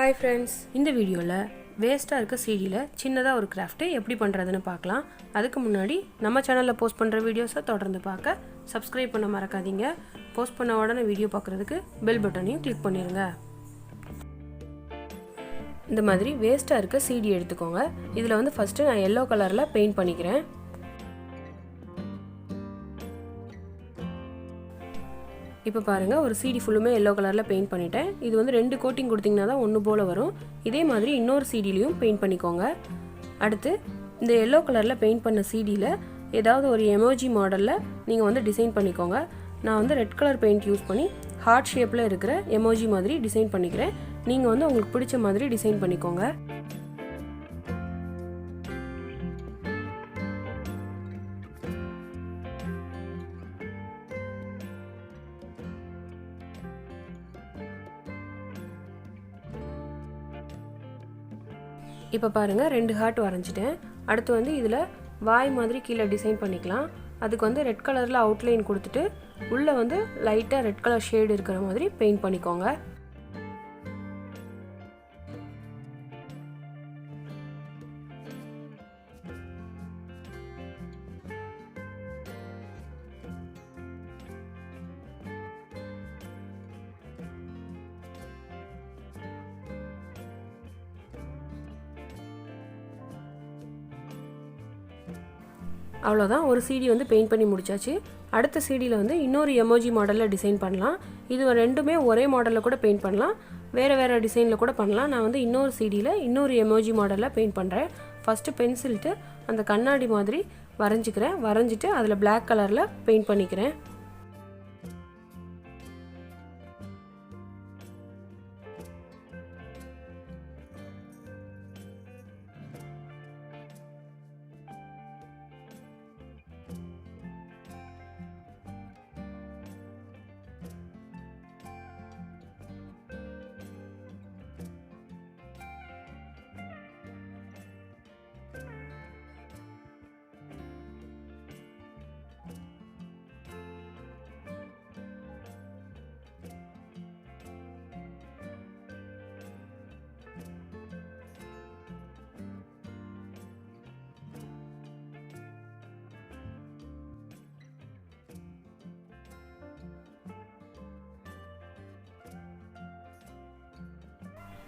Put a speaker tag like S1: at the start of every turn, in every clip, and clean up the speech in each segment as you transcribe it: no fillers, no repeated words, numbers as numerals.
S1: Hi friends, இந்த வீடியோல வேஸ்டா இருக்க சீடில சின்னதா ஒரு கிராஃப்ட் எப்படி பண்றதுன்னு பார்க்கலாம். அதுக்கு முன்னாடி நம்ம சேனல்ல போஸ்ட் பண்ற வீடியோஸை தொடர்ந்து பார்க்க Subscribe பண்ண மறக்காதீங்க. போஸ்ட் பண்ண உடனே வீடியோ பார்க்கிறதுக்கு பெல் பட்டனையும் கிளிக் பண்ணிருங்க. இந்த மாதிரி வேஸ்டா இருக்க சீடி எடுத்துக்கோங்க. இதுல வந்து ஃபர்ஸ்ட் நான் yellow கலர்ல பெயிண்ட் பண்ணிக்கிறேன். இப்போ பாருங்க ஒரு சீடி ஃபுல்லுமே yellow கலர்ல பெயிண்ட் பண்ணிட்டேன். இது வந்து ரெண்டு கோட்டிங் கொடுத்தீங்கன்னா தான் ஒன்று போல வரும். இதே மாதிரி இன்னொரு சீடிலையும் பெயிண்ட் பண்ணிக்கோங்க. அடுத்து இந்த yellow கலர்ல பெயிண்ட் பண்ண சீடியில் ஏதாவது ஒரு எமோஜி மாடலில் நீங்கள் வந்து டிசைன் பண்ணிக்கோங்க. நான் வந்து ரெட் கலர் பெயிண்ட் யூஸ் பண்ணி ஹார்ட் ஷேப்பில் இருக்கிற எமோஜி மாதிரி டிசைன் பண்ணிக்கிறேன். நீங்கள் வந்து உங்களுக்கு பிடிச்ச மாதிரி டிசைன் பண்ணிக்கோங்க. இப்போ பாருங்க ரெண்டு ஹார்ட் வரைஞ்சிட்டேன். அடுத்து வந்து இதில் வாய் மாதிரி கீழே டிசைன் பண்ணிக்கலாம். அதுக்கு வந்து ரெட் கலரில் அவுட்லைன் கொடுத்துட்டு உள்ளே வந்து லைட்டாக ரெட் கலர் ஷேடு இருக்கிற மாதிரி பெயிண்ட் பண்ணிக்கோங்க. அவ்வளோதான், ஒரு சீடி வந்து பெயிண்ட் பண்ணி முடிச்சாச்சு. அடுத்த சீடியில் வந்து இன்னொரு எமோஜி மாடலில் டிசைன் பண்ணலாம். இது ரெண்டுமே ஒரே மாடலில் கூட பெயிண்ட் பண்ணலாம், வேறு வேறு டிசைனில் கூட பண்ணலாம். நான் வந்து இன்னொரு சீடியில் இன்னொரு எமோஜி மாடலில் பெயிண்ட் பண்ணுறேன். ஃபஸ்ட்டு பென்சில்ட்டு அந்த கண்ணாடி மாதிரி வரைஞ்சிட்டு அதில் பிளாக் கலரில் பெயிண்ட் பண்ணிக்கிறேன்.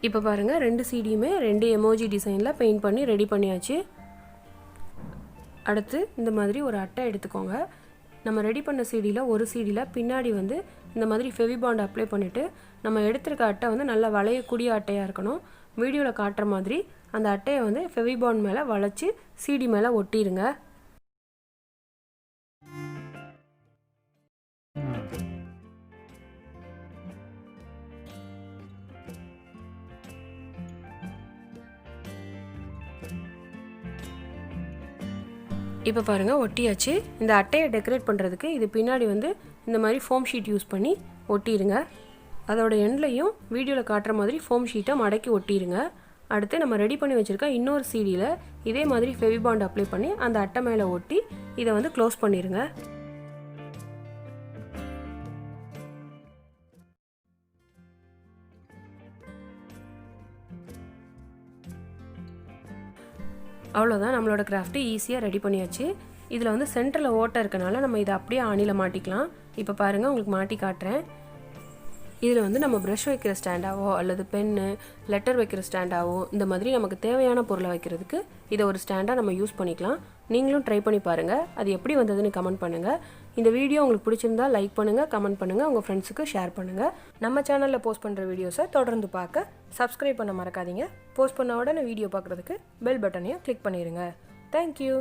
S1: இப்போ பாருங்கள் ரெண்டு சீடியுமே ரெண்டு எமோஜி டிசைனில் பெயிண்ட் பண்ணி ரெடி பண்ணியாச்சு. அடுத்து இந்த மாதிரி ஒரு அட்டை எடுத்துக்கோங்க. நம்ம ரெடி பண்ண சீடியில் ஒரு சீடியில் பின்னாடி வந்து இந்த மாதிரி ஃபெவிபாண்ட் அப்ளை பண்ணிவிட்டு நம்ம எடுத்துருக்க அட்டை வந்து நல்லா வளையக்கூடிய அட்டையாக இருக்கணும். வீடியோவில் காட்டுற மாதிரி அந்த அட்டையை வந்து ஃபெவிபாண்ட் மேலே வளைச்சி சீடி மேலே ஒட்டிடுங்க. இப்போ பாருங்கள் ஒட்டியாச்சு. இந்த அட்டையை டெக்கரேட் பண்ணுறதுக்கு இது பின்னாடி வந்து இந்த மாதிரி ஃபோம் ஷீட் யூஸ் பண்ணி ஒட்டிடுங்க. அதோட எண்ட்லையும் வீடியோவில் காட்டுற மாதிரி ஃபோம் ஷீட்டை மடக்கி ஒட்டிடுங்க. அடுத்து நம்ம ரெடி பண்ணி வச்சுருக்க இன்னொரு சீடியில் இதே மாதிரி ஃபெவிபாண்ட் அப்ளை பண்ணி அந்த அட்டை மேலே ஒட்டி இதை வந்து க்ளோஸ் பண்ணிடுங்க. அவ்வளோதான், நம்மளோட கிராஃப்ட்டு ஈஸியாக ரெடி பண்ணியாச்சு. இதில் வந்து சென்டரில் ஓட்டை இருக்கனால நம்ம இதை அப்படியே ஆணியில் மாட்டிக்கலாம். இப்போ பாருங்கள் உங்களுக்கு மாட்டி காட்டுறேன். இதில் வந்து நம்ம ப்ரஷ் வைக்கிற ஸ்டாண்டாவோ அல்லது பென்னு லெட்டர் வைக்கிற ஸ்டாண்டாவோ இந்த மாதிரி நமக்கு தேவையான பொருளை வைக்கிறதுக்கு இதை ஒரு ஸ்டாண்டாக நம்ம யூஸ் பண்ணிக்கலாம். நீங்களும் ட்ரை பண்ணி பாருங்கள். அது எப்படி வந்ததுன்னு கமெண்ட் பண்ணுங்கள். இந்த வீடியோ உங்களுக்கு பிடிச்சிருந்தா லைக் பண்ணுங்கள், கமெண்ட் பண்ணுங்கள், உங்கள் ஃப்ரெண்ட்ஸுக்கு ஷேர் பண்ணுங்கள். நம்ம சேனலில் போஸ்ட் பண்ணுற வீடியோஸை தொடர்ந்து பார்க்க Subscribe பண்ண மறக்காதீங்க. போஸ்ட் பண்ண உடனே வீடியோ பார்க்குறதுக்கு பெல் பட்டனையும் கிளிக் பண்ணிடுங்க. தேங்க்யூ.